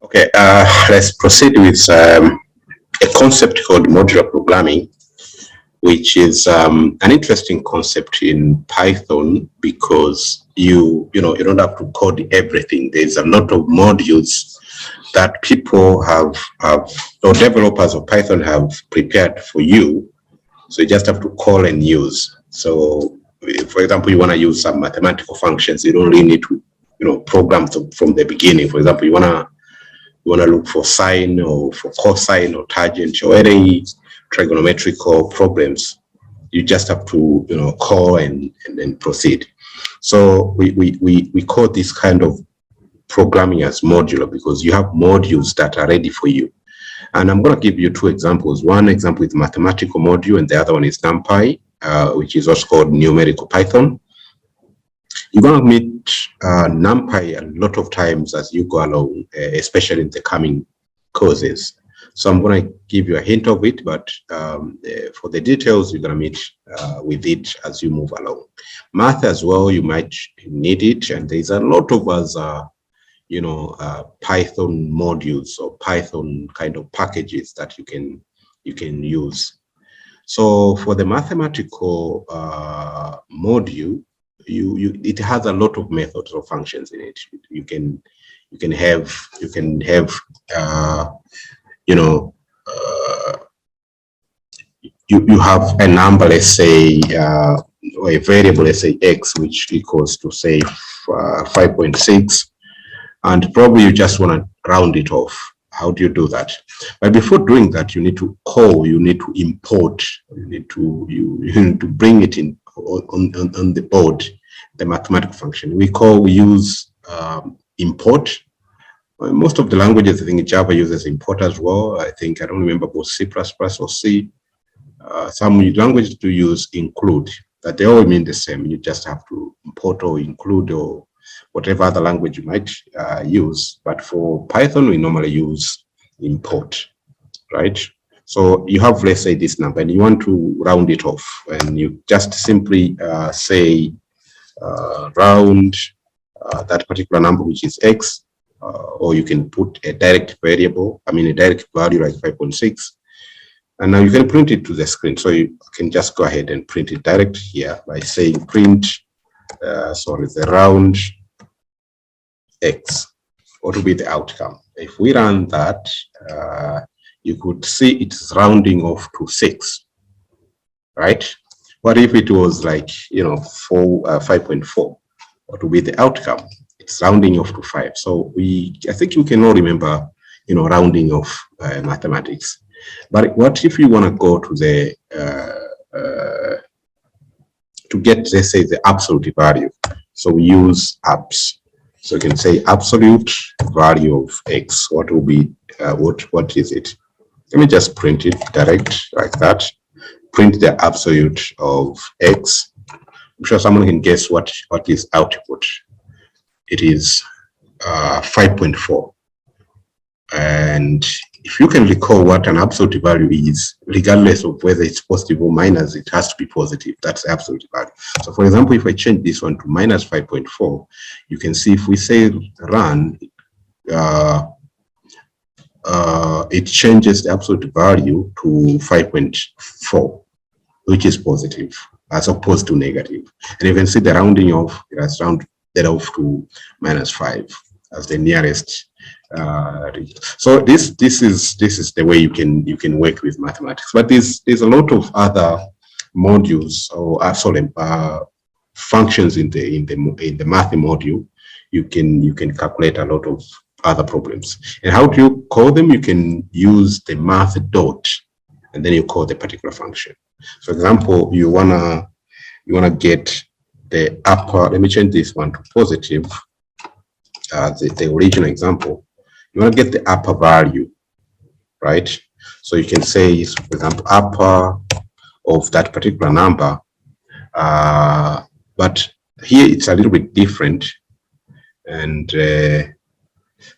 Okay, let's proceed with a concept called modular programming, which is an interesting concept in Python because you don't have to code everything. There's a lot of modules that people have or developers of Python have prepared for you. So you just have to call and use. So, for example, you want to use some mathematical functions. You don't really need to, program from the beginning. For example, you want to look for sine or for cosine or tangent or any trigonometrical problems. You just have to, call and then proceed. So we call this kind of programming as modular because you have modules that are ready for you. And I'm going to give you two examples. One example is mathematical module, and the other one is NumPy, which is also called numerical Python. You're going to meet NumPy a lot of times as you go along, especially in the coming courses. So I'm going to give you a hint of it, but for the details, you're going to meet with it as you move along. Math as well, you might need it, and there's a lot of us Python modules or Python kind of packages that you can use. So for the mathematical module, it has a lot of methods or functions in it. You have a number, let's say, or a variable, let's say x, which equals to say 5.6. And probably you just want to round it off. How do you do that? But before doing that, you need to call, you need to import, you need to bring it in on the board, the mathematical function. We use import. Most of the languages, I think Java uses import as well. I don't remember both C++ or C. Some languages do use include, but they all mean the same. You just have to import or include or whatever other language you might use. But for Python, we normally use import, right? So you have, let's say, this number, and you want to round it off, and you just simply say round that particular number, which is x, or you can put a direct variable, a direct value like 5.6. And now you can print it to the screen. So you can just go ahead and print it direct here by saying print, the round x. What will be the outcome? If we run that, you could see it's rounding off to 6, right? What if it was like, 5.4? What will be the outcome? It's rounding off to 5. So I think you can all remember, rounding off mathematics. But what if you want to go to the to get, let's say, the absolute value? So we use abs. So you can say absolute value of x. What will be what is it? Let me just print it direct like that. Print the absolute of x. I'm sure someone can guess what is output. It is 5.4. And if you can recall what an absolute value is, regardless of whether it's positive or minus, it has to be positive. That's the absolute value. So for example, if I change this one to minus 5.4, you can see if we say run, it changes the absolute value to 5.4, which is positive, as opposed to negative. And you can see the rounding off, it has rounded off to minus 5 as the nearest so this is the way you can work with mathematics. But there's a lot of other modules or functions in the math module. You can calculate a lot of other problems. And how do you call them? You can use the math dot, and then you call the particular function. For example, you wanna get the upper. Let me change this one to positive. The original example. You want to get the upper value, right? So you can say, for example, upper of that particular number. But here it's a little bit different. And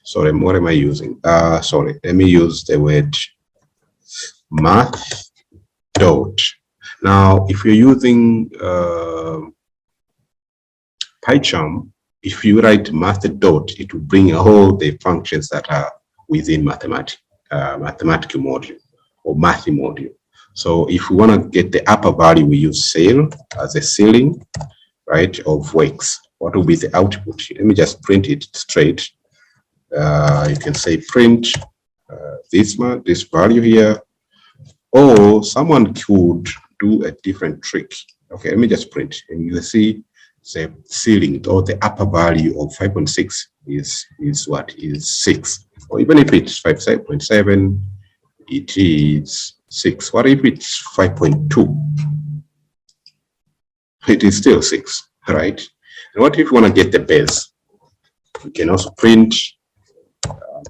sorry, what am I using? Sorry, let me use the word math dot. Now, if you're using PyCharm, if you write math dot, it will bring all the functions that are within mathematical module or math module. So if we want to get the upper value, we use cell as a ceiling, right, of works. What will be the output? Let me just print it straight. You can say print this value here, or someone could do a different trick. Okay, let me just print, and you will see the ceiling or the upper value of 5.6 is what? Is 6. Or even if it's 5.7, it is 6. What if it's 5.2? It is still 6, right? And what if you want to get the base? You can also print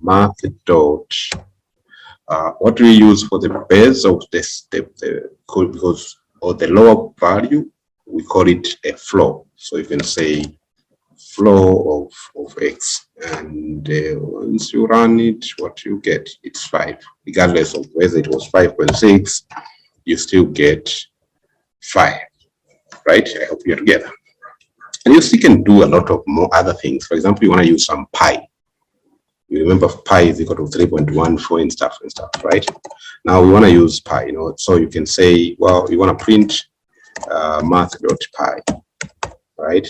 math dot. What do we use for the base of this? Because or the lower value, we call it a floor. So you can say floor of x, and once you run it, what you get, it's 5. Regardless of whether it was 5.6, you still get 5, right? I hope you're together. And you still can do a lot of more other things. For example, you want to use some pi. You remember pi is equal to 3.14 and stuff, right? Now we want to use pi, so you can say, well, you want to print math.pi, right?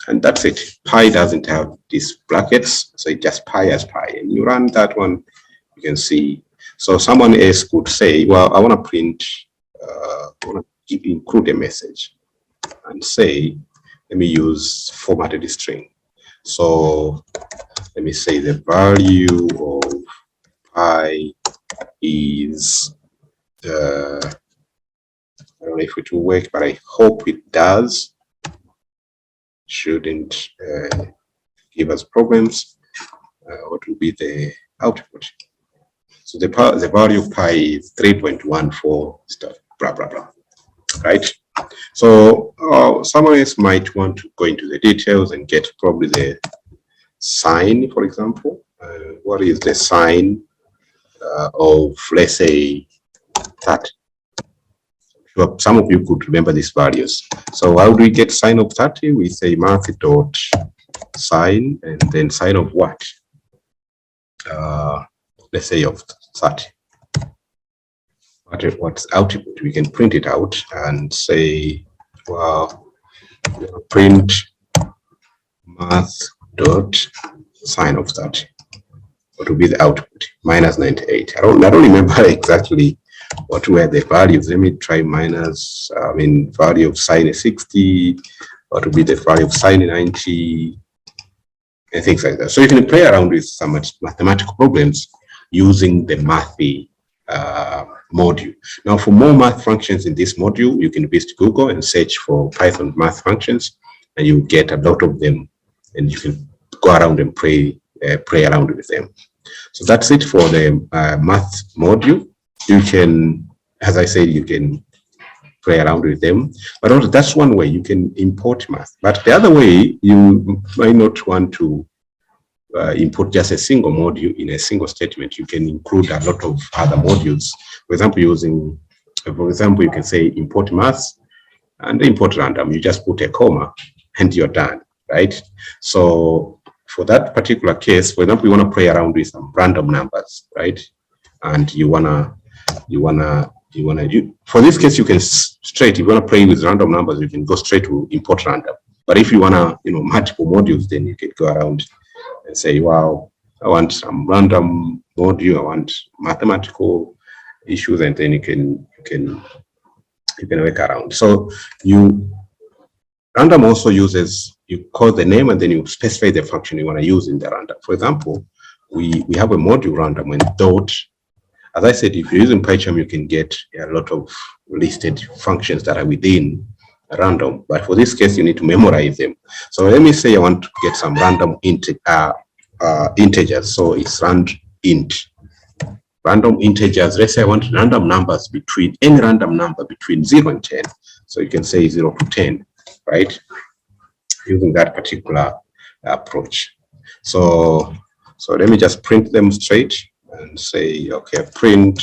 And that's it. Pi doesn't have these brackets, so it just pi as pi. And you run that one, you can see. So someone else could say, well, I want to print, I want to include a message and say, let me use formatted string. So let me say the value of pi is, I don't know if it will work, but I hope it does. Shouldn't give us problems. What will be the output? So the value of pi is 3.14 stuff, blah, blah, blah, right? So someone else might want to go into the details and get probably the sign, for example. What is the sign of, let's say, 30? Sure, some of you could remember these values. So how do we get sign of 30? We say math dot sign, and then sign of what? Let's say of 30. What's output? We can print it out and say, well, print math dot sign of 30. What will be the output? Minus 98. I don't remember exactly what were the values. Let me try minus, value of sine 60. What will be the value of sine 90? And things like that. So you can play around with some mathematical problems using the mathy module. Now, for more math functions in this module, you can visit Google and search for Python math functions, and you get a lot of them, and you can go around and play around with them. So that's it for the math module. You can, as I said, you can play around with them, but also that's one way you can import math. But the other way, you might not want to import just a single module in a single statement. You can include a lot of other modules. For example, you can say import math and import random. You just put a comma and you're done, right? So for that particular case, for example, you want to play around with some random numbers, right? And for this case, you can if you want to play with random numbers, you can go straight to import random. But if you want to, multiple modules, then you can go around and say, wow, I want some random module, I want mathematical issues, and then you can work around. So random also uses, you call the name and then you specify the function you want to use in the random. For example, we have a module random and dot. As I said, if you're using PyCharm, you can get a lot of listed functions that are within random. But for this case, you need to memorize them. So let me say I want to get some random integers. So it's int. Random integers. Let's say I want random numbers between any random number between 0 and 10. So you can say 0 to 10, right? Using that particular approach. So let me just print them straight and say, okay, print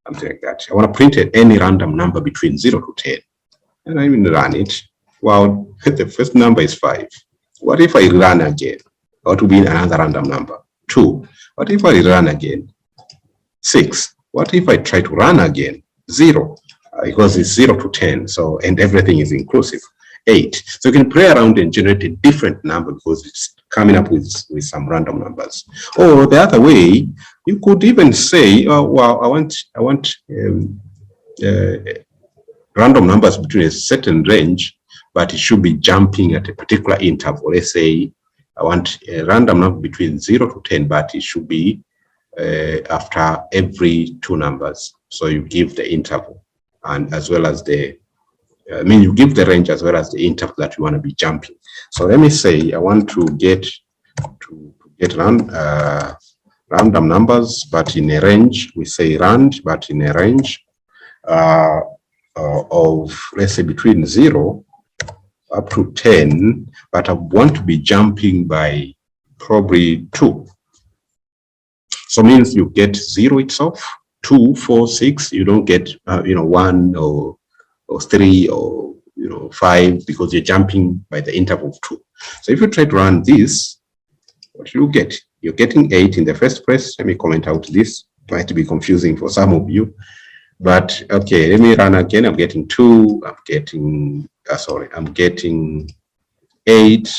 something like that. I want to print any random number between 0 to 10. And I will run it. Well, the first number is 5. What if I run again? What will be another random number? 2. What if I run again? 6. What if I try to run again? 0, because it's 0 to 10. So, and everything is inclusive. 8. So you can play around and generate a different number because it's coming up with some random numbers. Or the other way, you could even say, oh, well, I want random numbers between a certain range, but it should be jumping at a particular interval. Let's say I want a random number between 0 to 10, but it should be after every 2 numbers. So you give the interval and as well as the you give the range as well as the interval that you want to be jumping. So let me say I want to get random numbers, but in a range. We say rand, but in a range of, let's say, between 0 up to 10, but I want to be jumping by probably 2. So means you get 0 itself, 2, 4, 6. You don't get 1 or 3 or 5 because you're jumping by the interval of 2. So if you try to run this, what you get? You're getting 8 in the first place. Let me comment out this. It might be confusing for some of you, but okay. Let me run again. I'm getting 2. I'm getting I'm getting 8,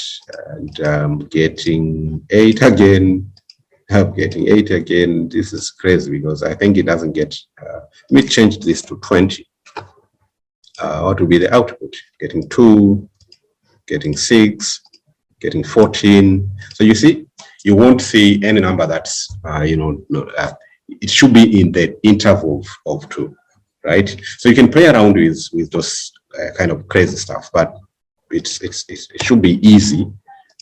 and I'm getting 8 again. I'm getting 8 again. This is crazy because I think it doesn't get. Let me change this to 20. What will be the output? Getting 2, getting 6, getting 14. So you see, you won't see any number that's it should be in the interval of 2, right? So you can play around with those kind of crazy stuff, but it should be easy.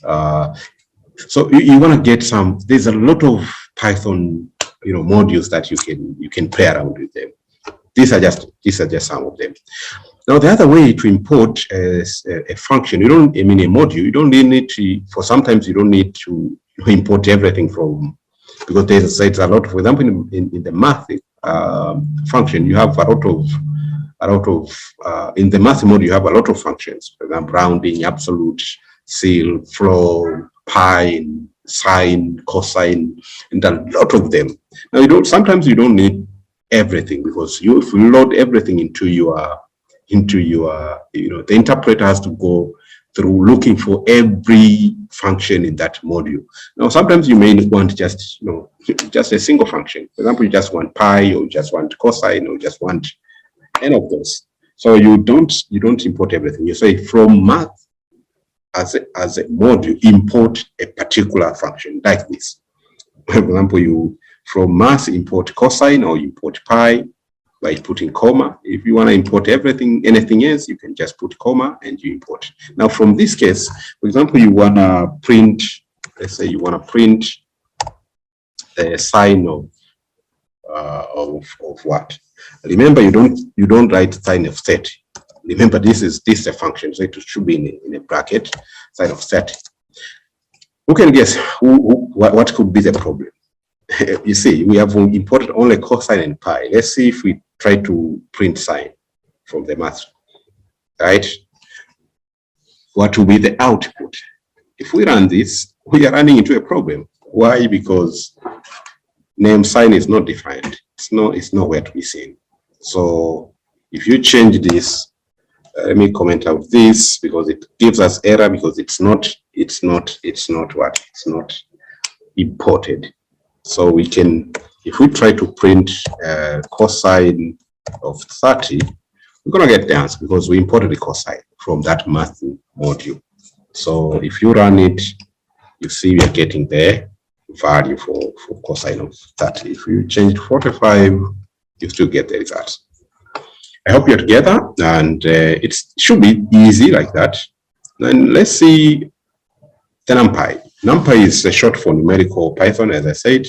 So you want to get some. There's a lot of Python modules that you can play around with them. These are just some of them. Now the other way to import a function, a module, you don't need to. For sometimes you don't need to import everything from, because there's a lot. For example, in the math function, you have a lot of in the math mode you have a lot of functions. For example, rounding, absolute, ceil, floor, pi, sine, cosine, and a lot of them. Now sometimes you don't need everything, because if you load everything into your the interpreter has to go through looking for every function in that module. Now sometimes you may want just just a single function. For example, you just want pi, or you just want cosine, or you just want any of those. So you don't import everything. You say from math as a module, import a particular function like this. For example, you from math import cosine, or import pi by putting comma. If you want to import anything else, you can just put comma and you import. Now from this case, for example, you want to print, let's say you want to print the sign of what? Remember, you don't write sign of 30. Remember, this is a function, so it should be in a bracket, sign of 30. Who can guess what could be the problem? You see, we have imported only cosine and pi. Let's see if we try to print sine from the math, right? What will be the output? If we run this, we are running into a problem. Why? Because name sign is not defined. It's nowhere to be seen. So if you change this, let me comment out this, because it gives us error, because it's not imported. So we can, if we try to print cosine of 30, we're going to get the answer because we imported the cosine from that math module. So if you run it, you see we are getting the value for cosine of 30. If you change to 45, you still get the result. I hope you're together, and it should be easy like that. Then let's see the NumPy. NumPy is a short for numerical Python, as I said,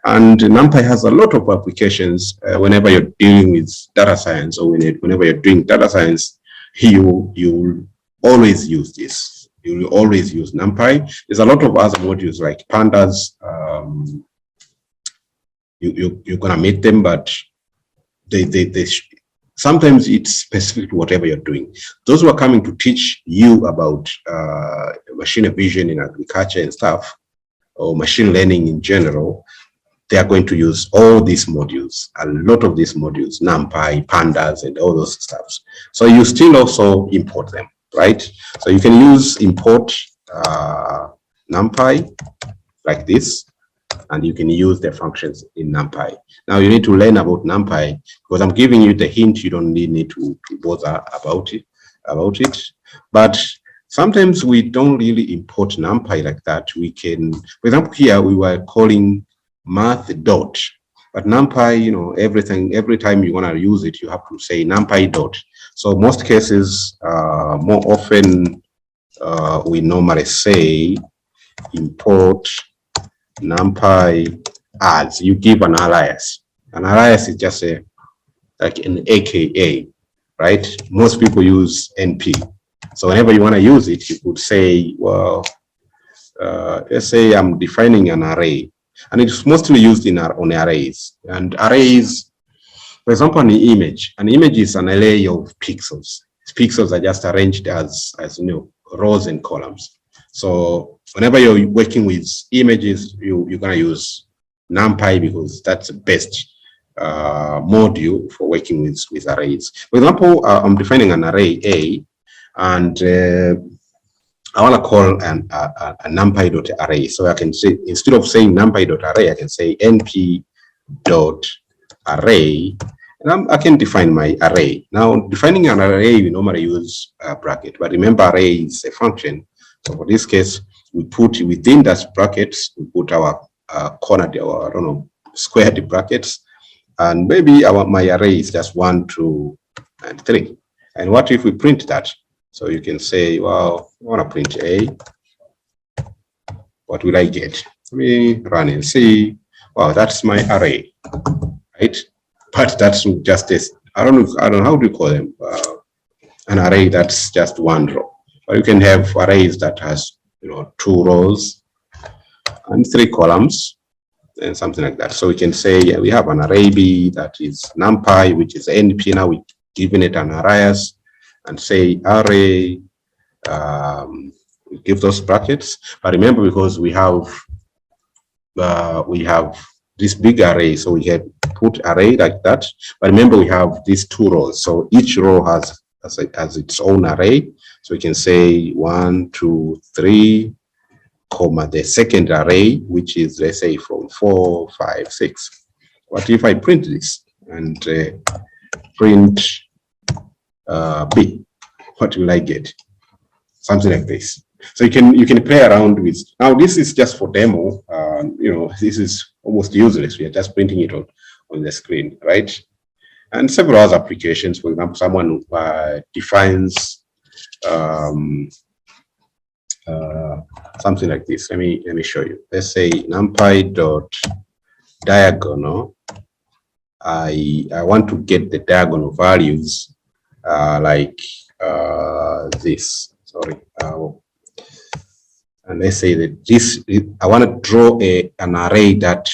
and NumPy has a lot of applications. Whenever you're dealing with data science, or whenever you're doing data science, you always use this. You will always use NumPy. There's a lot of other modules like pandas. You're gonna meet them, but sometimes it's specific to whatever you're doing. Those who are coming to teach you about machine vision in agriculture and stuff, or machine learning in general, they are going to use all these modules, a lot of these modules, NumPy, pandas, and all those stuffs. So you still also import them, right? So you can use import NumPy like this, and you can use the functions in NumPy. Now you need to learn about NumPy because I'm giving you the hint. You don't need to bother about it. But sometimes we don't really import NumPy like that. We can, for example, here we were calling math dot, but NumPy, you know, every time you want to use it, you have to say NumPy dot. So most cases, more often, we normally say import NumPy as. You give an alias. An alias is just like an AKA, right? Most people use NP. So whenever you want to use it, you could say, well, let's say I'm defining an array. And it's mostly used on arrays. And arrays, for example, an image is an array of pixels. Pixels are just arranged as you know, rows and columns. So whenever you're working with images, you're going to use NumPy because that's the best module for working with arrays. For example, I'm defining an array A, and I want to call a NumPy.array. So I can say, instead of saying NumPy.array, I can say NP.array, and I can define my array. Now, defining an array, we normally use a bracket, but remember, array is a function. So for this case, we put within that brackets, we put our corner, or I don't know, squared brackets, and maybe my array is just 1, 2, and 3. And what if we print that? So you can say, well, I want to print A. What will I get? Let me run and see. Wow, that's my array, right? But that's just this. I don't know, how do you call them? An array that's just one row. But you can have arrays that has, you know, 2 rows and 3 columns and something like that. So we can say, yeah, we have an array B that is NumPy, which is NP. Now we're giving it an alias, and say array, we give those brackets. But remember, because we have this big array, so we can put array like that. But remember, we have these 2 rows, so each row has its own array. So we can say 1, 2, 3, comma the second array, which is, let's say, from 4, 5, 6. What if I print this and print B? What will I get? Something like this. So you can play around with. Now this is just for demo. You know, this is almost useless. We are just printing it on the screen, right? And several other applications. For example, someone defines something like this. Let me show you. Let's say NumPy.diagonal. I want to get the diagonal values like this. Sorry. And let's say that this, I want to draw an array that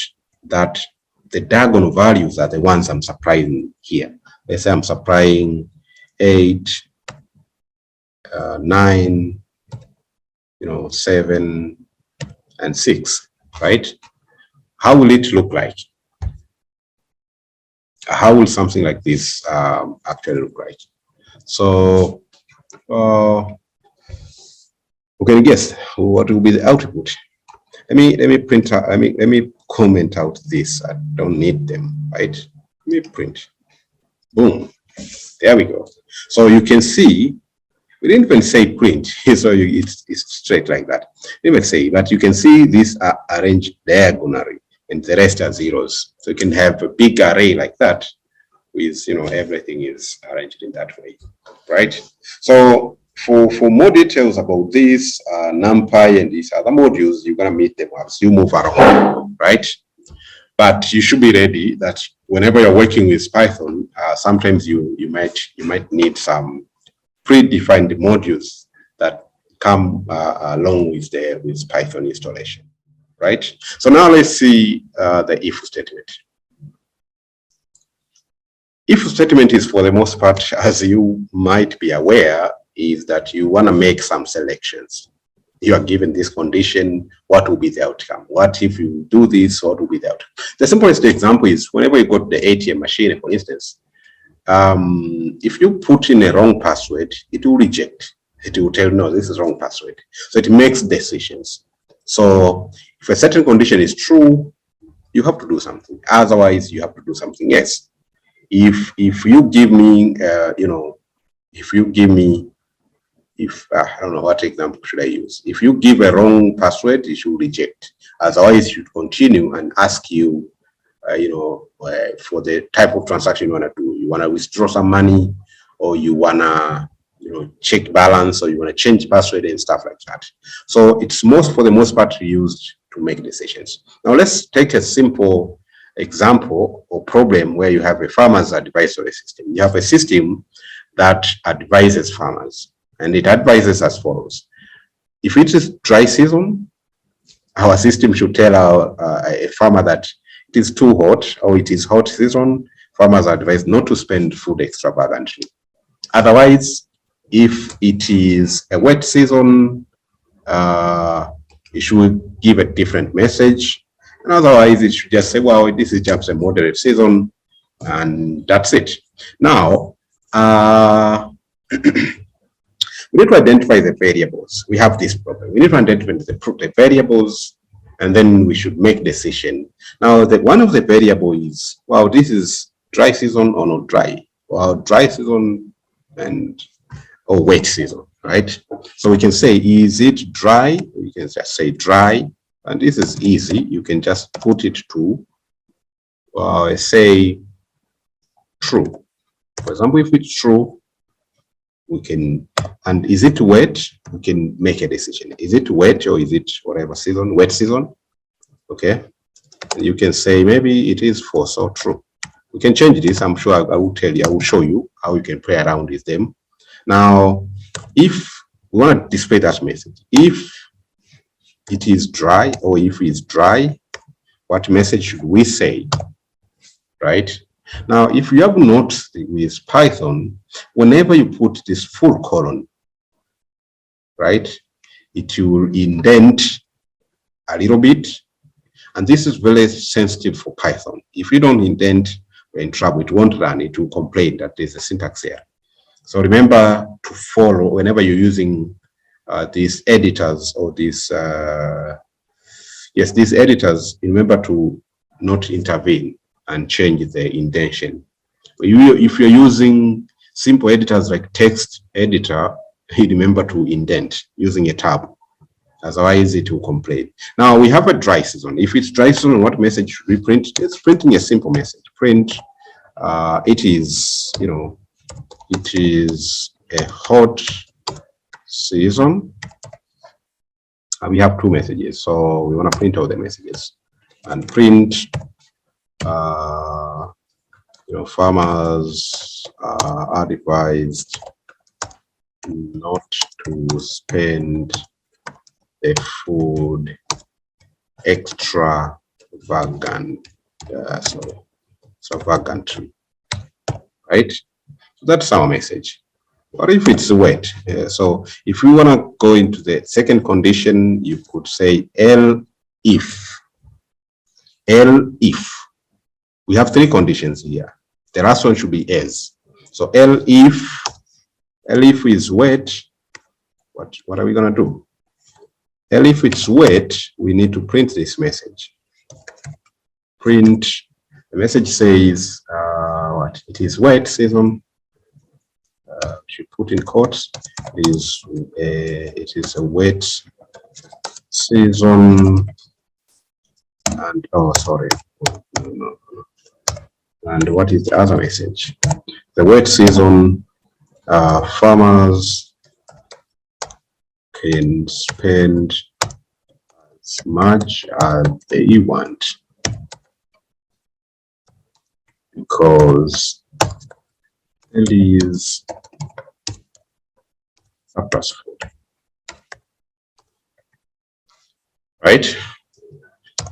the diagonal values are the ones I'm supplying here. Let's say I'm supplying 8, 9, 7, and 6, right? How will it look like? How will something like this actually look like? So we can guess what will be the output. Let me print out. Let me comment out this. I don't need them, right? Let me print. Boom. There we go. So you can see we didn't even say print, so it's straight like that. Didn't even say, but you can see these are arranged diagonally, and the rest are zeros. So you can have a big array like that, with everything is arranged in that way, right? So for more details about this NumPy and these other modules, you're gonna meet them as you move around, right? But you should be ready that whenever you're working with Python, sometimes you might need some predefined modules that come along with Python installation, right? So now let's see the if statement. If statement is, for the most part, as you might be aware, is that you want to make some selections. you are given this condition, what will be the outcome? What if you do this, what will be the outcome? The simplest example is whenever you go to the ATM machine, for instance, if you put in a wrong password, it will reject. It will tell, no, this is wrong password. So it makes decisions. So if a certain condition is true, you have to do something. Otherwise, you have to do something else. If you give me, I don't know what example should I use. If you give a wrong password, it should reject. Otherwise, it should continue and ask you, for the type of transaction you want to do. You want to withdraw some money, or you want to, check balance, or you want to change password and stuff like that. So it's for the most part used to make decisions. Now let's take a simple example or problem where you have a farmer's advisory system. You have a system that advises farmers, and it advises as follows. If it is dry season, our system should tell a farmer that it is too hot, or it is hot season. Farmers are advised not to spend food extravagantly. Otherwise, if it is a wet season, it should give a different message. And otherwise, it should just say, well, this is just a moderate season, and that's it. Now, we need to identify the variables. We have this problem. We need to identify the variables, and then we should make decision. Now, one of the variables is, well, this is dry season or not dry? Well, dry season or wet season, right? So we can say, is it dry? We can just say dry, and this is easy. You can just put it to, say, true. For example, if it's true, we can, and is it wet? We can make a decision. Is it wet, or is it whatever season, wet season? Okay. You can say maybe it is false or true. We can change this. I'm sure I will tell you, I will show you how you can play around with them. Now, if we want to display that message, if it is dry, or if it's dry, what message should we say, right? Now, if you have noticed with Python, whenever you put this full colon, right, it will indent a little bit. And this is very sensitive for Python. If you don't indent, we're in trouble. It won't run. It will complain that there's a syntax error. So remember to follow whenever you're using these editors, or these, these editors, remember to not intervene and change the indentation. If you're using simple editors like text editor, remember to indent using a tab. Otherwise, it will complain. Now, we have a dry season. If it's dry season, what message should we print? It's printing a simple message. Print, it is, it is a hot season. And we have two messages, so we want to print all the messages. And print, farmers are advised not to spend the food extravagantly, right? So that's our message. What if it's wet? So if we want to go into the second condition, you could say if. We have three conditions here. The last one should be else. So if is wet, what are we going to do? If it's wet, we need to print this message. Print, the message says, it is wet season. Should put in quotes. It is a wet season. And no. And what is the other message? The wet season, farmers can spend as much as they want, because it is surplus food, right?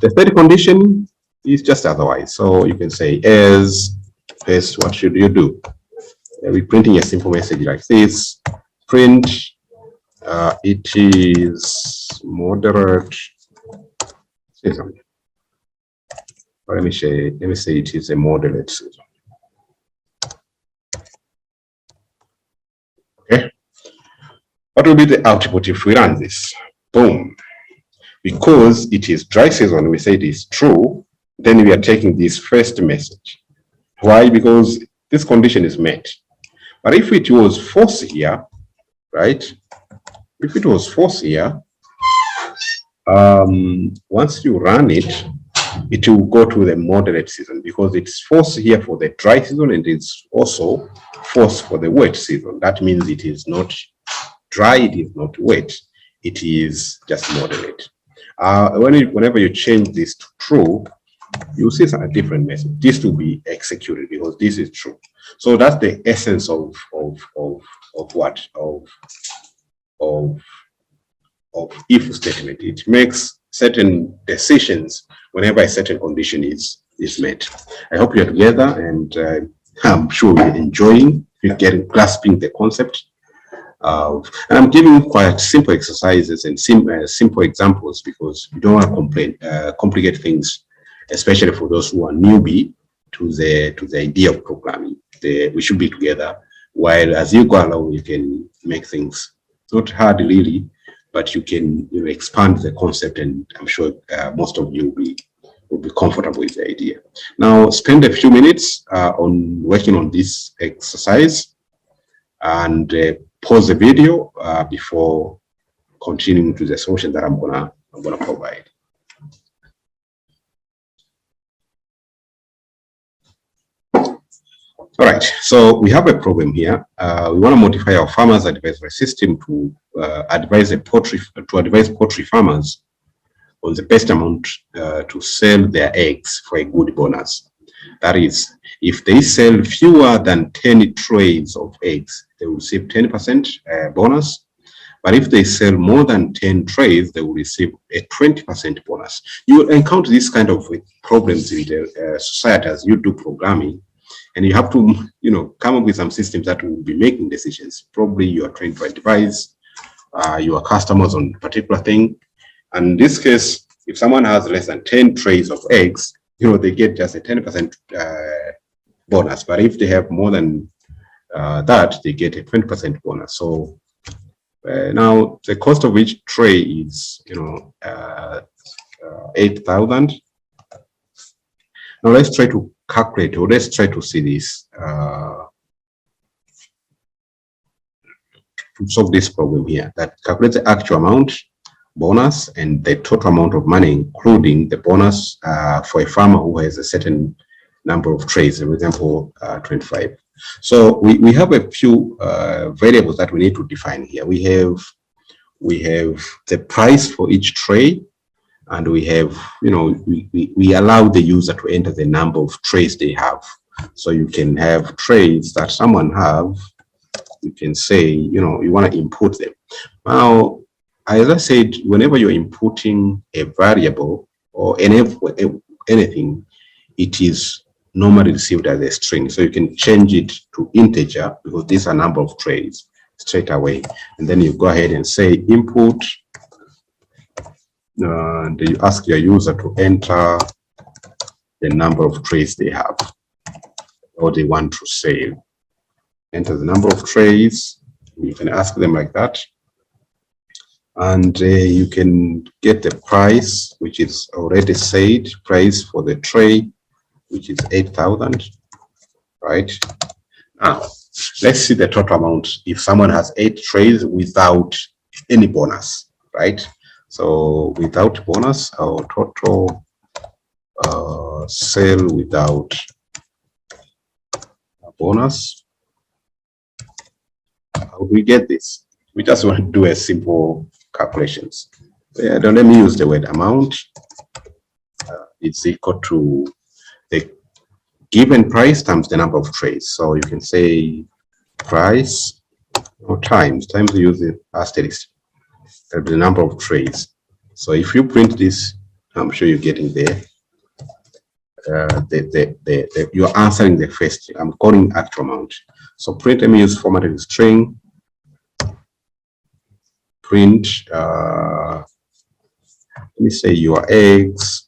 The third condition is just otherwise. So you can say as paste, what should you do? We're printing a simple message like this. Print, it is moderate season. Or let me say it is a moderate season. Okay. What will be the output if we run this? Boom. Because it is dry season, we say it is true, then we are taking this first message. Why? Because this condition is met. But if it was false here, right? If it was false here, once you run it, it will go to the moderate season because it's false here for the dry season and it's also false for the wet season. That means it is not dry, it is not wet, it is just moderate. Whenever you change this to true, you see a different message. This will be executed because this is true. So that's the essence of if statement. It makes certain decisions whenever a certain condition is met. I hope you're together, and I'm sure you're enjoying, you're grasping the concept. And I'm giving quite simple exercises and simple examples because you don't want to complicate things, especially for those who are newbie to the idea of programming. We should be together. While as you go along, you can make things not hard really, but you can expand the concept, and I'm sure most of you will be comfortable with the idea. Now, spend a few minutes on working on this exercise, and pause the video before continuing to the solution that I'm gonna provide. All right, so we have a problem here. We want to modify our farmers advisory system to advise poultry farmers on the best amount to sell their eggs for a good bonus. That is, if they sell fewer than 10 trays of eggs, they will receive 10% bonus. But if they sell more than 10 trays, they will receive a 20% bonus. You will encounter this kind of problems in the society as you do programming. And you have to, come up with some systems that will be making decisions. Probably you are trying to advise your customers on a particular thing. And in this case, if someone has less than 10 trays of eggs, they get just a 10% bonus. But if they have more than that, they get a 20% bonus. So now the cost of each tray is, 8,000. Now let's try to calculate, or let's try to see this, to solve this problem here, that calculates the actual amount, bonus, and the total amount of money, including the bonus for a farmer who has a certain number of trays, for example, 25. So we have a few variables that we need to define here. We have the price for each tray, and we have, we allow the user to enter the number of trays they have. So you can have trays that someone have, you can say, you want to input them. Now, as I said, whenever you're inputting a variable or anything, it is normally received as a string. So you can change it to integer because these are number of trays straight away. And then you go ahead and say input, and you ask your user to enter the number of trays they have or they want to save. Enter the number of trays. You can ask them like that. And you can get the price, which is already said, price for the tray, which is 8,000, right? Now, let's see the total amount if someone has 8 trays without any bonus, right? So without bonus, our total sale without a bonus. How do we get this? We just want to do a simple calculations. Yeah, don't let me use the word amount. It's equal to the given price times the number of trays. So you can say price or times you use the asterisk. The number of trays. So if you print this, I'm sure you're getting there. You're answering the first. I'm calling actual amount. So print, let me use formatted string. Print let me say your eggs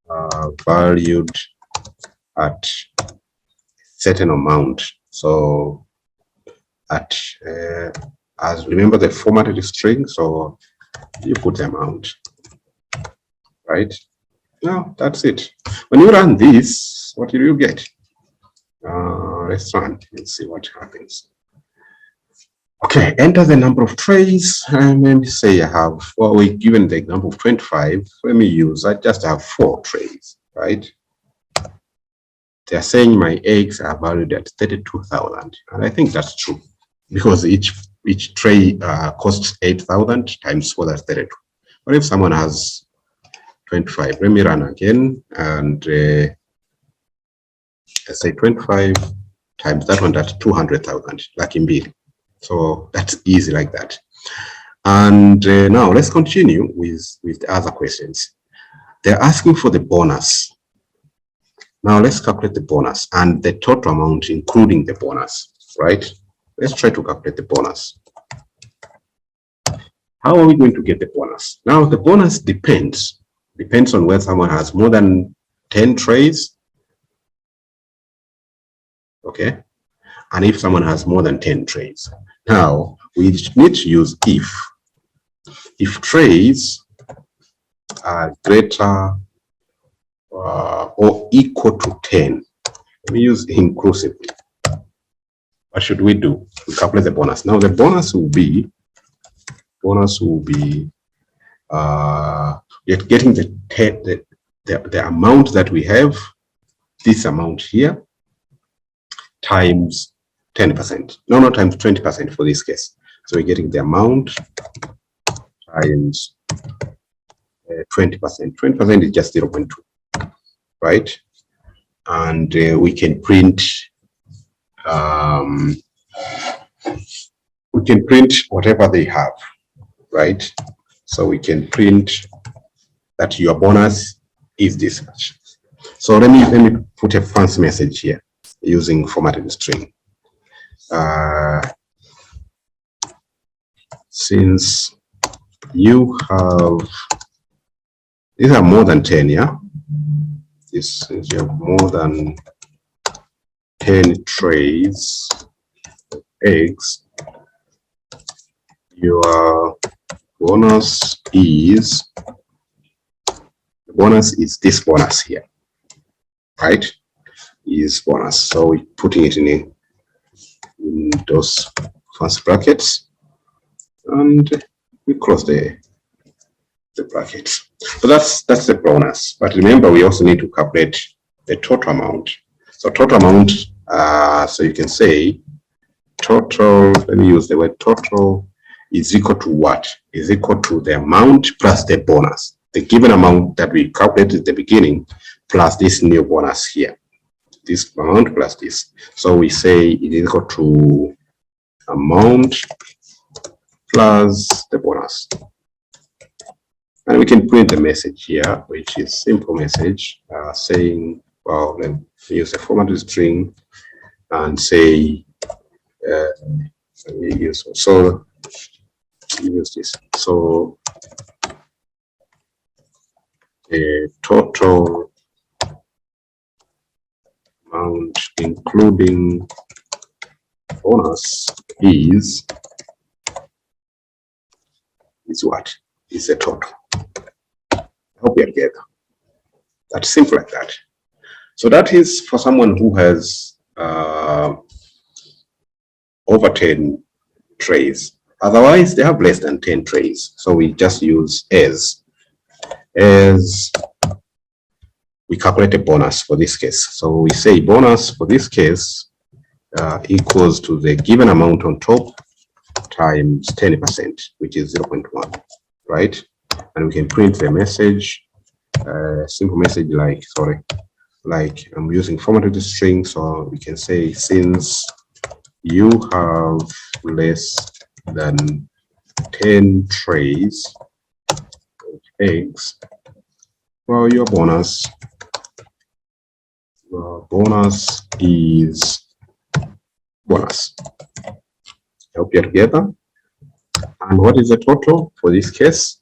are valued at certain amount. So at as remember the formatted string, so you put the amount, right? Now that's it. When you run this, what do you get? Let's run and see what happens. Okay, enter the number of trays, and let me say I have, well, we're given the example of 25. Let me use, I just have 4 trays, right? They're saying my eggs are valued at 32,000, and I think that's true because each tray costs 8,000 times 4, that's 32. But if someone has 25, let me run again, and let's say 25 times that one, that's 200,000, like in bill. So that's easy like that. And now let's continue with the other questions. They're asking for the bonus. Now let's calculate the bonus and the total amount including the bonus, right? Let's try to calculate the bonus. How are we going to get the bonus? Now the bonus depends on whether someone has more than 10 trays, okay? And if someone has more than 10 trays. Now we need to use if trays are greater or equal to 10. Let me use inclusively. What should we do? We calculate the bonus. Now the bonus will be yet getting the amount that we have, this amount here, times 10%. No, not times 20% for this case. So we're getting the amount times 20%. 20% is just 0.2, right? And we can print whatever they have, right? So we can print that your bonus is this much. So let me put a fancy message here using formatted string. Since you have, these are more than 10, yeah? Since you have more than 10 trays of eggs, your bonus is, the bonus is this bonus here, right? Is bonus. So we're putting it in those fancy brackets, and we close the brackets. So that's the bonus. But remember, we also need to calculate the total amount. So total amount, so you can say total, let me use the word total, is equal to what? Is equal to the amount plus the bonus. The given amount that we calculated at the beginning plus this new bonus here. This amount plus this. So we say it is equal to amount plus the bonus. And we can print the message here, which is simple message saying, well, let me use a formatted string and say, let me use this. So the total amount including bonus is what? Is the total. I hope we are together. That's simple like that. So that is for someone who has over 10 trays. Otherwise, they have less than 10 trays. So we just use as we calculate a bonus for this case. So we say bonus for this case equals to the given amount on top times 10%, which is 0.1, right? And we can print the message, simple message like, like I'm using formatted string, so we can say since you have less than 10 trays of eggs, well, your bonus is bonus. I hope you're together. And what is the total for this case?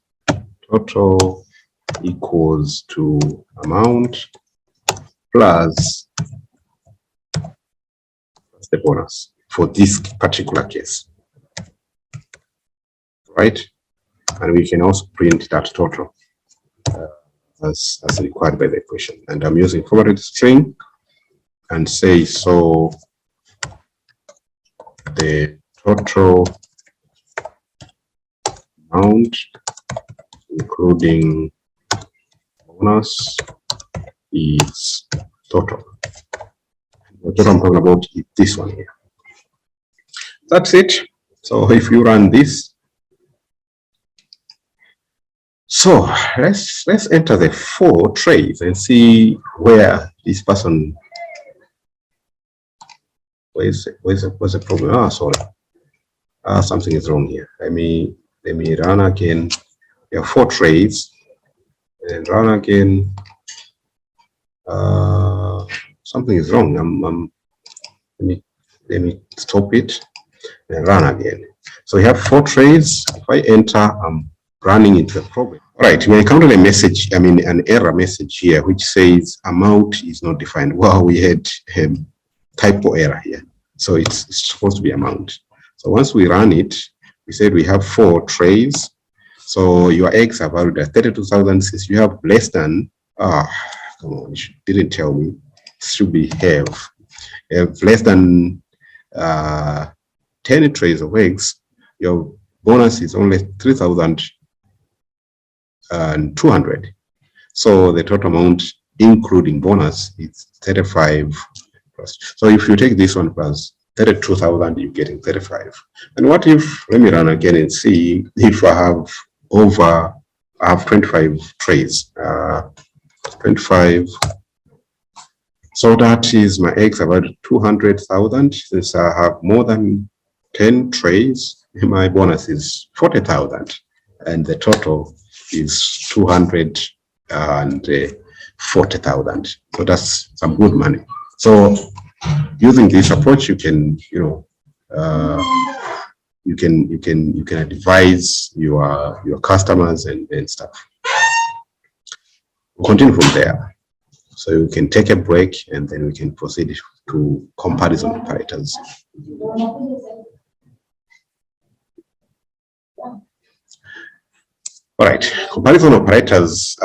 Total equals to amount plus the bonus for this particular case, right? And we can also print that total as required by the equation. And I'm using formatted string and say, so the total amount, including bonus, is total. What I'm talking about is this one here. That's it. So if you run this, so let's enter the 4 trays and see where this person, where's the problem? Sorry. Something is wrong here. Let me run again. There are 4 trays and run again. Something is wrong. Let me stop it and run again. So we have 4 trays. If I enter, I'm running into a problem. All right, we encountered a message, an error message here, which says amount is not defined. Well, we had a typo error here. So it's supposed to be amount. So once we run it, we said we have 4 trays. So your eggs are valued at 32,000. Since you have less than, come on, you didn't tell me. It should be have less than 10 trays of eggs, your bonus is only 3,200. So the total amount, including bonus, is 35 plus. So if you take this one plus 32,000, you're getting 35. And what if, let me run again and see if I have 25 trays, 25. So that is my eggs about 200,000. Since I have more than 10 trays, my bonus is 40,000, and the total is 240,000. So that's some good money. So using this approach, you can, you can advise your customers and stuff. We'll continue from there. So you can take a break and then we can proceed to comparison operators. All right, comparison operators,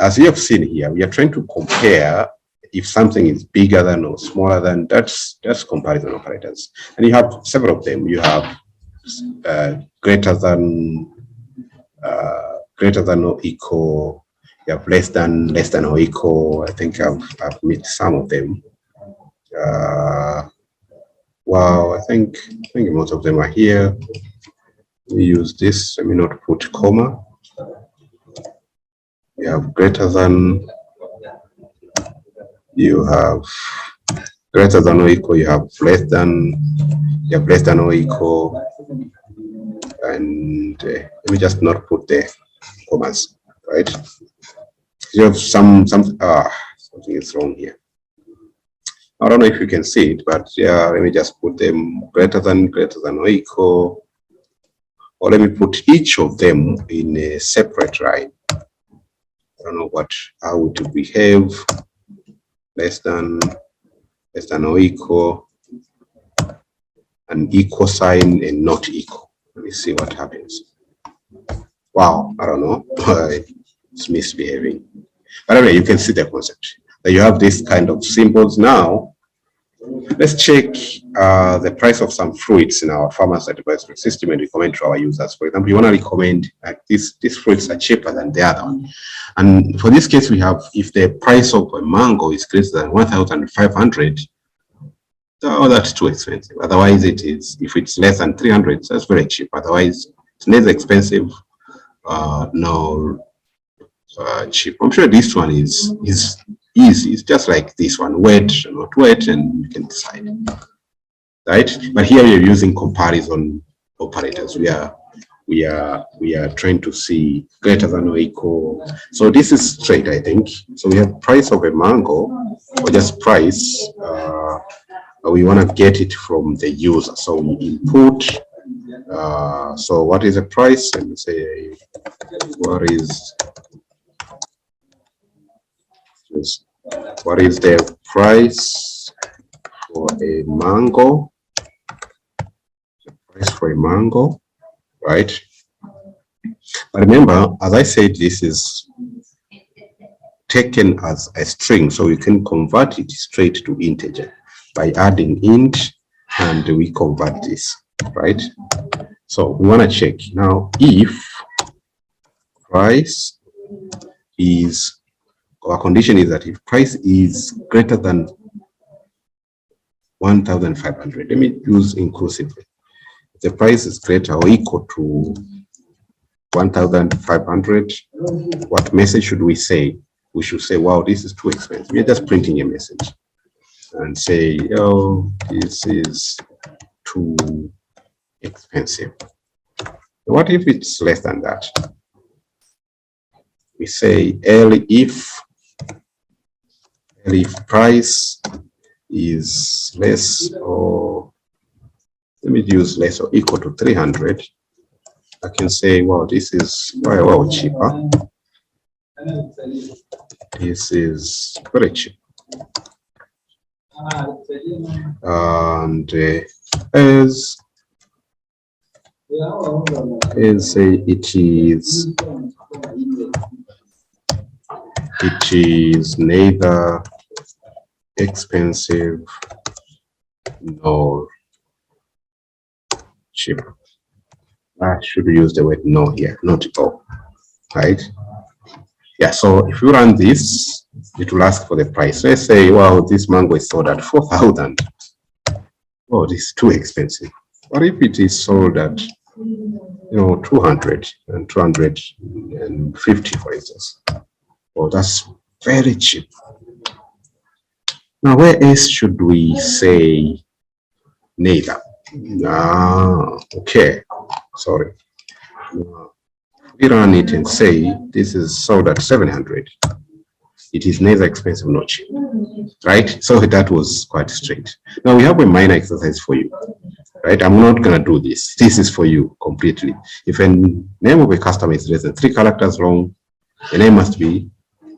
as you have seen here, we are trying to compare if something is bigger than or smaller than, that's comparison operators. And you have several of them. You have greater than or equal. You have less than or equal. I think I've met some of them. Wow, I think most of them are here. We use this. Let me not put comma. You have greater than. You have greater than or equal. You have less than. You have less than or equal. And let me just not put the commas, right? You have something is wrong here. I don't know if you can see it, but yeah, let me just put them greater than or equal, or let me put each of them in a separate line. I don't know how it would behave. Less than or equal, an equal sign and not equal. Let me see what happens. Wow, I don't know. It's misbehaving. But anyway, you can see the concept. That you have this kind of symbols now. Let's check the price of some fruits in our farmers advisory system and recommend to our users. For example, you want to recommend like these fruits are cheaper than the other one. And for this case, we have if the price of a mango is greater than 1,500, oh, that's too expensive. Otherwise, it is. If it's less than 300, that's very cheap. Otherwise, it's less expensive. Cheap. I'm sure this one is easy. It's just like this one, wet, not wet, and you can decide, right? But here we are using comparison operators. We are trying to see greater than or equal. So this is straight, I think. So we have price of a mango, or just price. We want to get it from the user. So we input So what is the price? Let me say, what is the price for a mango? The price for a mango, right? But remember, as I said, this is taken as a string, so you can convert it straight to integer by adding int, and we convert this, right? So we want to check now if price is, our condition is that if price is greater than 1,500, let me use inclusively. If the price is greater or equal to 1,500, what message should we say? We should say, wow, this is too expensive. We're just printing a message and say, oh, this is too expensive. What if it's less than that? We say if price is less, or let me use less or equal to 300, I can say, well, this is well cheaper. This is very cheap. And as it is neither expensive nor cheap. I should use the word no here, not all, right? Yeah, so if you run this, it will ask for the price. Let's say, well, this mango is sold at 4,000. Oh, this is too expensive. What if it is sold at, 200 and 250, for instance? Oh, that's very cheap. Now, where else should we say neither? Okay, sorry. We run it and say this is sold at 700. It is neither expensive nor cheap, right? So that was quite straight. Now we have a minor exercise for you, right? I'm not gonna do this. This is for you completely. If a name of a customer is less than 3 characters long, the name must be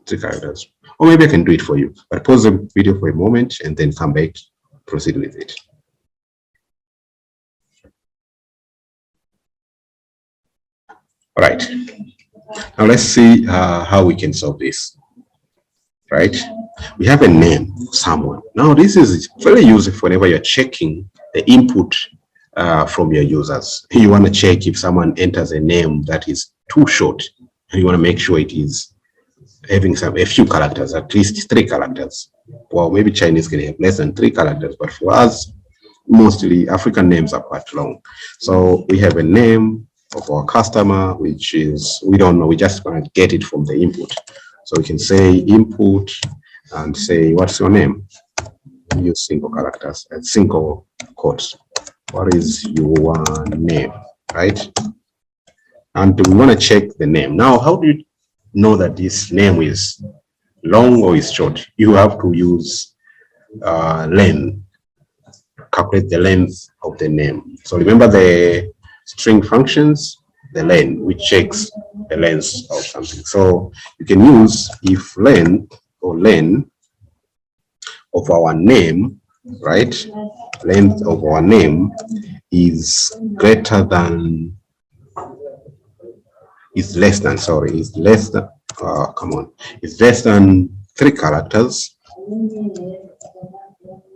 3 characters. Or maybe I can do it for you, but pause the video for a moment and then come back, proceed with it. All right. Now let's see how we can solve this. Right? We have a name of someone. Now this is very useful whenever you're checking the input from your users. You want to check if someone enters a name that is too short, and you want to make sure it is having a few characters, at least 3 characters. Well, maybe Chinese can have less than 3 characters, but for us, mostly African names are quite long. So we have a name of our customer, which is, we don't know, we just want to get it from the input. So we can say input and say, what's your name? Use single characters and single quotes. What is your name, right? And we want to check the name. Now, how do you know that this name is long or is short? You have to use length, calculate the length of the name. So remember the string functions, the length, which checks the length of something. So you can use if length or len of our name, right? Length of our name is greater than, is less than, sorry, is less than, is less than 3 characters,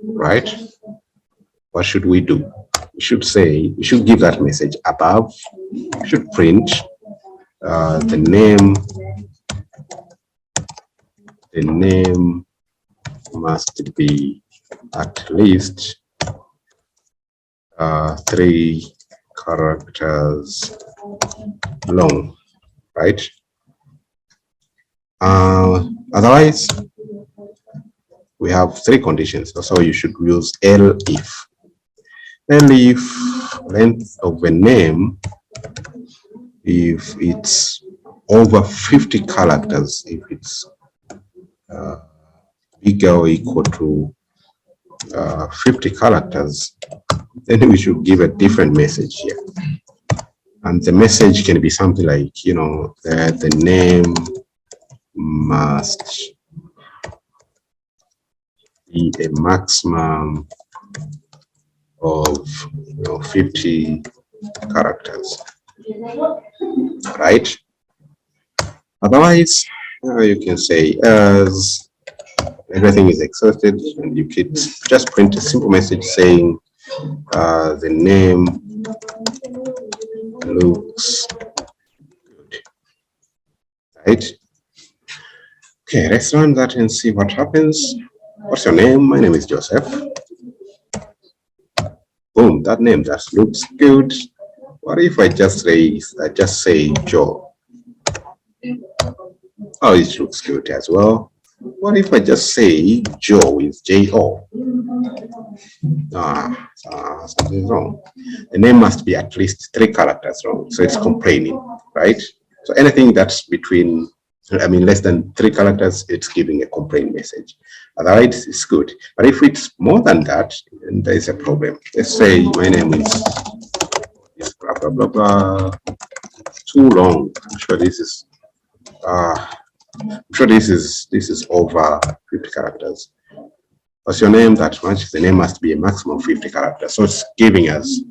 right? What should we do? We should say, we should give that message above, we should print the name must be at least 3 characters long, right? Otherwise, we have 3 conditions. So you should use elif. Elif length of a name, if it's over 50 characters, if it's bigger or equal to 50 characters, then we should give a different message here. And the message can be something like, you know, the name must be a maximum of 50 characters, right? Otherwise, you can say as everything is exhausted, and you could just print a simple message saying the name looks good, right? Okay, let's run that and see what happens. What's your name? My name is Joseph. Boom, that name just looks good. What if I just say Joe? Oh, it looks good as well. What if I just say Joe with J-O? Something's wrong. The name must be at least 3 characters wrong, so it's complaining, right? So anything that's between, less than 3 characters, it's giving a complaint message. Otherwise, it's good. But if it's more than that, then there is a problem. Let's say my name is blah blah blah blah. Too long. I'm sure this is this is over 50 characters. What's your name? That much. The name must be a maximum of 50 characters. So it's giving us,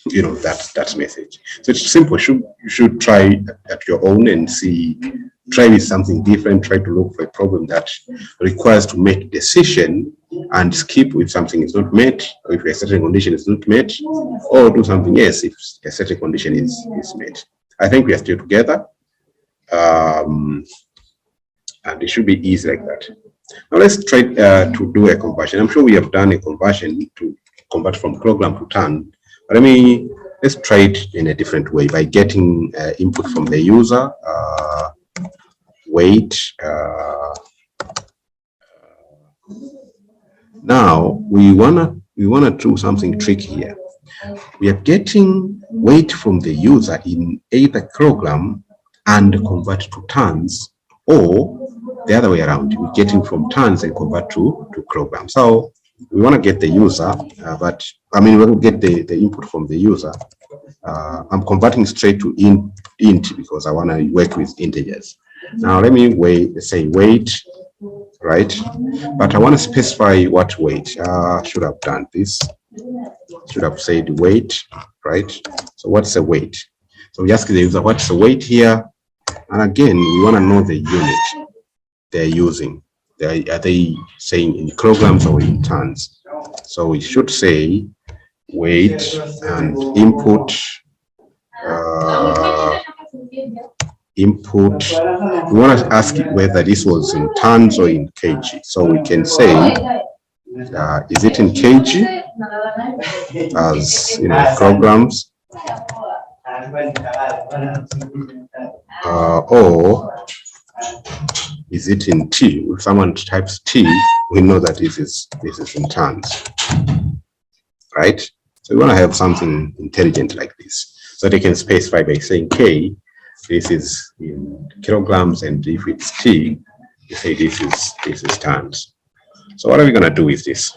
that message. So it's simple. You should try at your own and see. Try with something different. Try to look for a problem that requires to make decision and skip if something is not met, or if a certain condition is not met, or do something else if a certain condition is met. I think we are still together. And it should be easy like that. Now let's try to do a conversion. I'm sure we have done a conversion to convert from program to turn. But let's try it in a different way by getting input from the user. Wait. Now we wanna do something tricky here. We are getting wait from the user in either program and convert to turns, or the other way around. We're getting from turns and convert to program. So we want to get the user, but we will get the input from the user. I'm converting straight to int because I want to work with integers. Now let me say wait, right? But I want to specify what wait. Should have done this. Should have said wait, right? So what's the wait? So we ask the user what's the wait here, and again we want to know the unit they're using. Are they saying in programs or in turns? So we should say wait and input. Input. We want to ask it whether this was in turns or in kg. So we can say, is it in kg? As programs, or is it in T? If someone types T, we know that this is in turns, right? So we want to have something intelligent like this, so they can specify by saying K, this is in kilograms, and if it's T, you say this is turns. So what are we gonna do with this?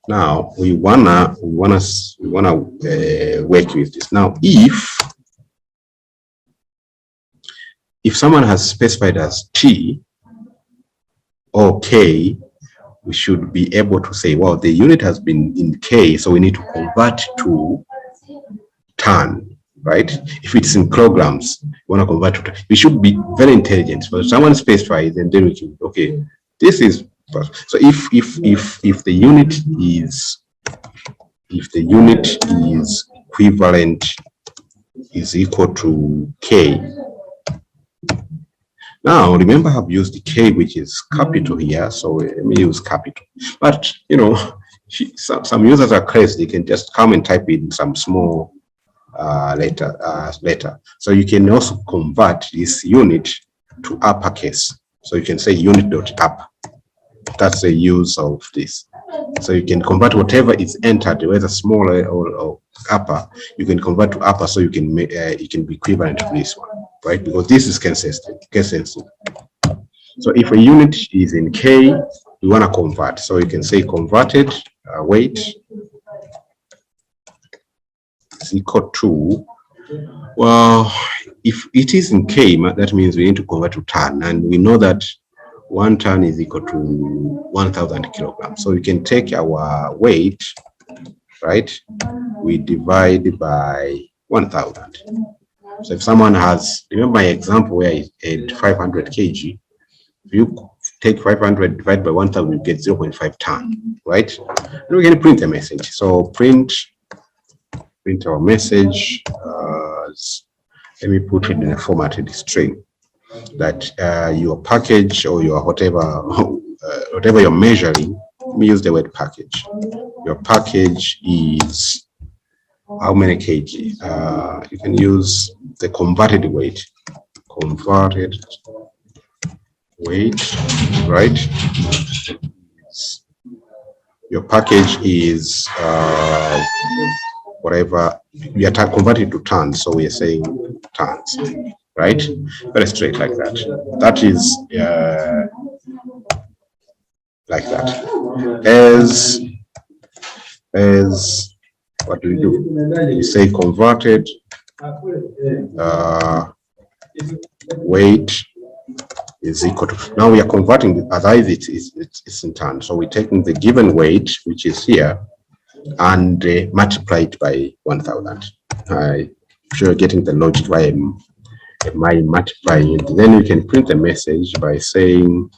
Now we wanna work with this. Now if someone has specified as T or K, we should be able to say, well, the unit has been in K, so we need to convert to turn, right? If it's in kilograms, we want to convert to turn. We should be very intelligent. But if someone specifies, and then we can, okay, this is, so if the unit is equivalent, is equal to K. Now, remember, I've used K, which is capital here, so let me use capital. But, some users are crazy. They can just come and type in some small letter. So you can also convert this unit to uppercase. So you can say unit.up. That's the use of this. So you can convert whatever is entered, whether smaller or upper, you can convert to upper, so you can make it can be equivalent to this one, right? Because this is case sensitive. So if a unit is in K, you want to convert. So you can say converted weight is equal to Well, if it is in K, that means we need to convert to ton, and we know that 1 ton is equal to 1,000 kilograms. So we can take our weight, right? We divide by 1,000. So if someone has, remember my example where I had 500 kg, if you take 500 divided by 1,000, you get 0.5 ton, right? And we can print a message. So print our message. Let me put it in a formatted string that your package or your whatever you're measuring. Let me use the word package. Your package is how many kg? You can use the converted weight. Converted weight, right? Your package is whatever we are converted to tons, so we are saying tons, right? Very straight like that. That is like that. As what do we do? We say converted weight is equal to, now we are converting, otherwise it's in tons. So we're taking the given weight, which is here, and multiply it by 1,000. I'm sure you're getting the logic why am I multiplying it. Then we can print the message by saying,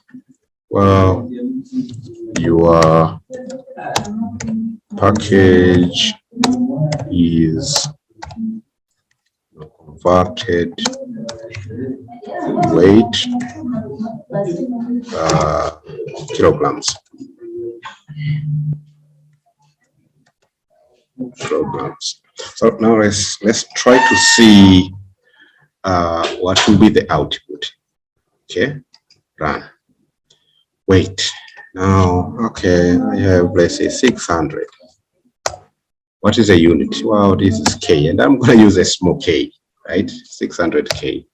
well, your package is converted weight kilograms. So now let's try to see what will be the output. Okay, run. Wait. Now, okay, I have, let's say, 600. What is a unit? Well, this is K, and I'm going to use a small k, right? 600 K.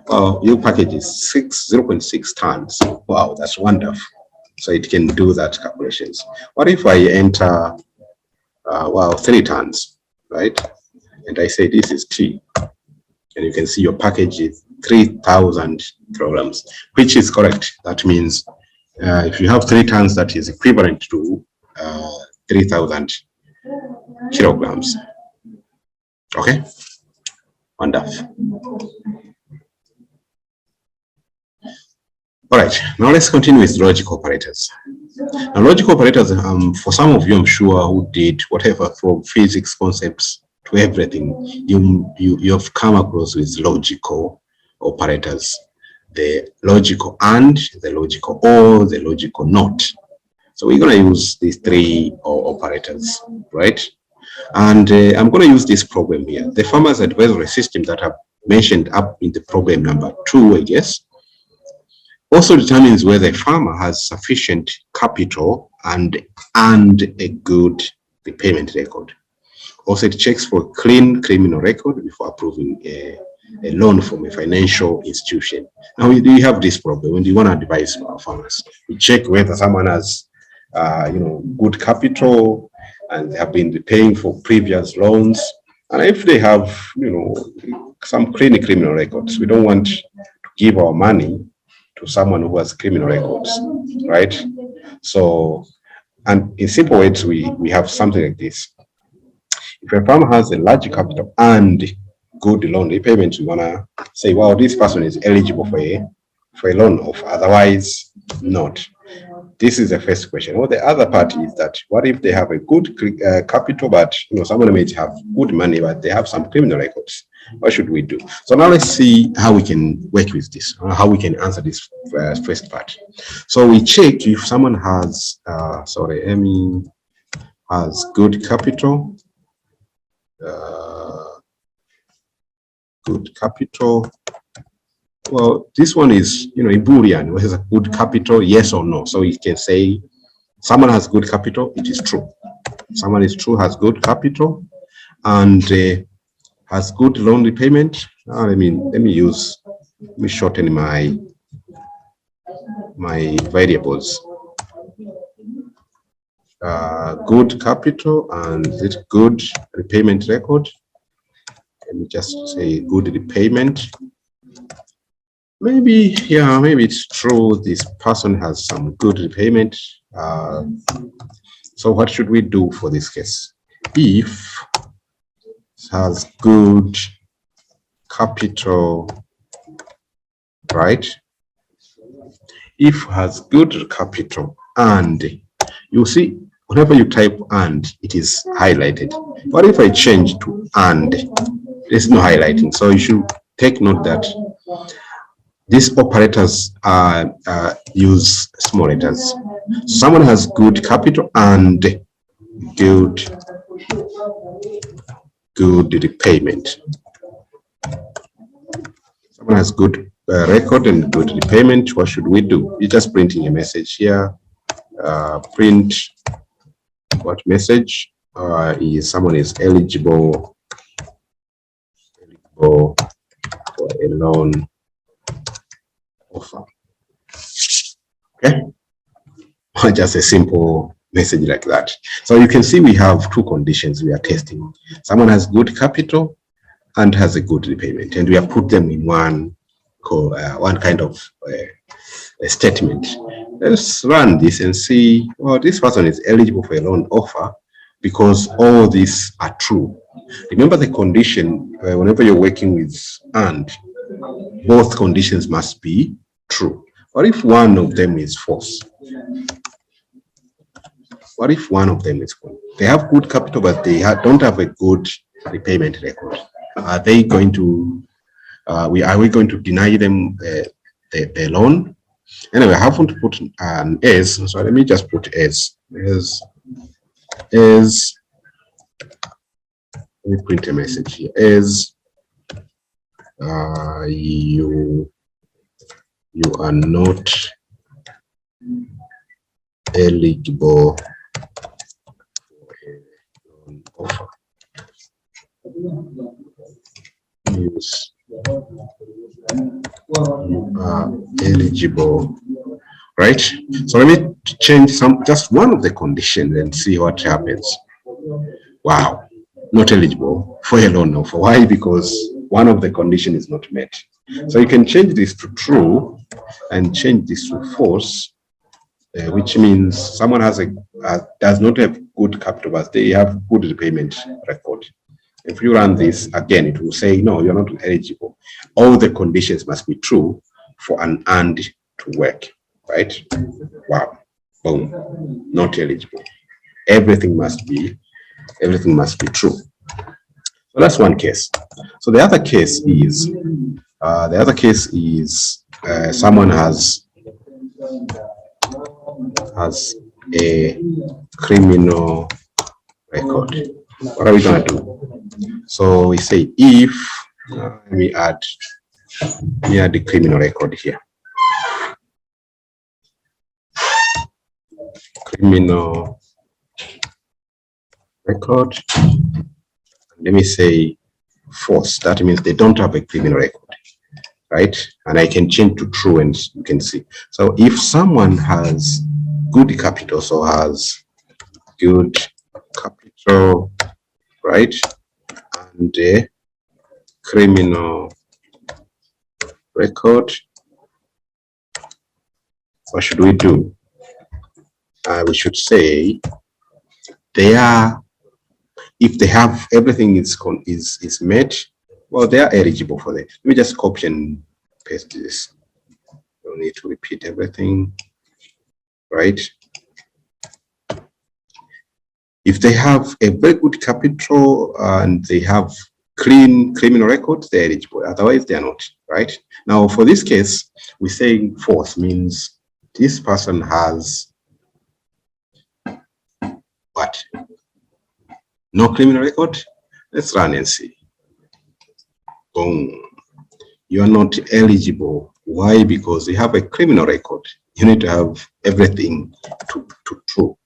Well, your package is 0.6 tons. Wow, that's wonderful. So it can do that calculations. What if I enter, 3 tons, right? And I say this is T. And you can see your package is 3,000 kilograms, which is correct. That means if you have 3 tons, that is equivalent to 3,000 kilograms. Okay, wonderful. All right, now let's continue with logic operators. Now, logic operators, for some of you, I'm sure, who did whatever from physics concepts to everything, you've come across with logical operators, the logical and, the logical or, the logical not. So we're going to use these 3 operators, right? And I'm going to use this problem here. The farmer's advisory system that I've mentioned up in the problem number 2, I guess, also determines whether a farmer has sufficient capital and a good repayment record. Also, it checks for a clean criminal record before approving a loan from a financial institution. Now, we have this problem when you want to advise our farmers. We check whether someone has, good capital and they have been repaying for previous loans. And if they have, some clean criminal records, we don't want to give our money to someone who has criminal records, right? So, and in simple words, we have something like this. If a farmer has a large capital and good loan repayment, we want to say, well, this person is eligible for a loan offer, otherwise not. This is the first question. Well, the other part is that what if they have a good capital, but someone may have good money, but they have some criminal records? What should we do? So now let's see how we can work with this, how we can answer this first part. So we check if someone has, has good capital, good capital. Well, this one is, in Boolean, what is a good capital, yes or no. So you can say someone has good capital, it is true. Someone is true, has good capital, and has good loan repayment. Let me shorten my variables. Good capital and good repayment record. Let me just say good repayment. Maybe, yeah, maybe it's true. This person has some good repayment. So what should we do for this case? If it has good capital, right? If has good capital, and you see, whenever you type and, it is highlighted. What if I change to and? There's no highlighting. So you should take note that these operators use small letters. Someone has good capital and good repayment. Someone has good record and good repayment. What should we do? You're just printing a message here. Print what message? Is someone is eligible for a loan offer. Okay, just a simple message like that. So you can see we have two conditions we are testing. Someone has good capital and has a good repayment, and we have put them in one kind of a statement. Let's run this and see. Well, this person is eligible for a loan offer because all these are true. Remember the condition whenever you're working with and, both conditions must be true. What if one of them is false? What if one of them is false? They have good capital, but they don't have a good repayment record. Are they going to? Are we going to deny them the loan? Anyway, I haven't put an S, so let me just put S. Let me print a message here. As you are not eligible for a loan offer. Yes. You are eligible, right? So let me change just one of the conditions and see what happens. Wow, not eligible for a loan offer. Why? Because one of the conditions is not met. So you can change this to true and change this to false, which means someone has does not have good capital, but they have good repayment record. If you run this again, it will say, no, you're not eligible. All the conditions must be true for an and to work, right? Wow, boom, not eligible. Everything must be true. So that's one case. So the other case is, someone has a criminal record. What are we going to do? So we say if let me add the criminal record here. Criminal record. Let me say false. That means they don't have a criminal record, right? And I can change to true, and you can see. So if someone has good capital, so has good capital, right, and a criminal record, what should we do? We should say they are, if they have everything is met, well, they are eligible for that. Let me just copy and paste this. Don't need to repeat everything, right? If they have a very good capital and they have clean criminal records, they're eligible. Otherwise, they are not, right? Now, for this case, we're saying false means this person has what? No criminal record? Let's run and see. Boom. You are not eligible. Why? Because you have a criminal record. You need to have everything to true.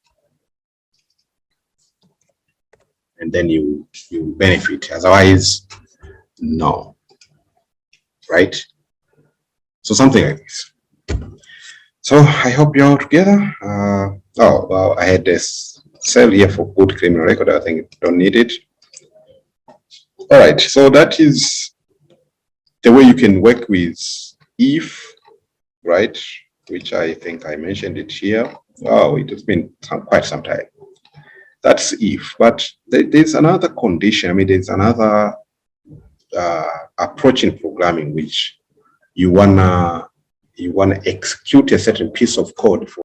And then you benefit. Otherwise, no. Right? So something like this. So I hope you're all together. Oh, well, I had this cell here for good criminal record. I think don't need it. All right, so that is the way you can work with if, right, which I think I mentioned it here. Oh, it has been quite some time. That's if, but there's another condition. I mean, there's another approach in programming which you wanna execute a certain piece of code for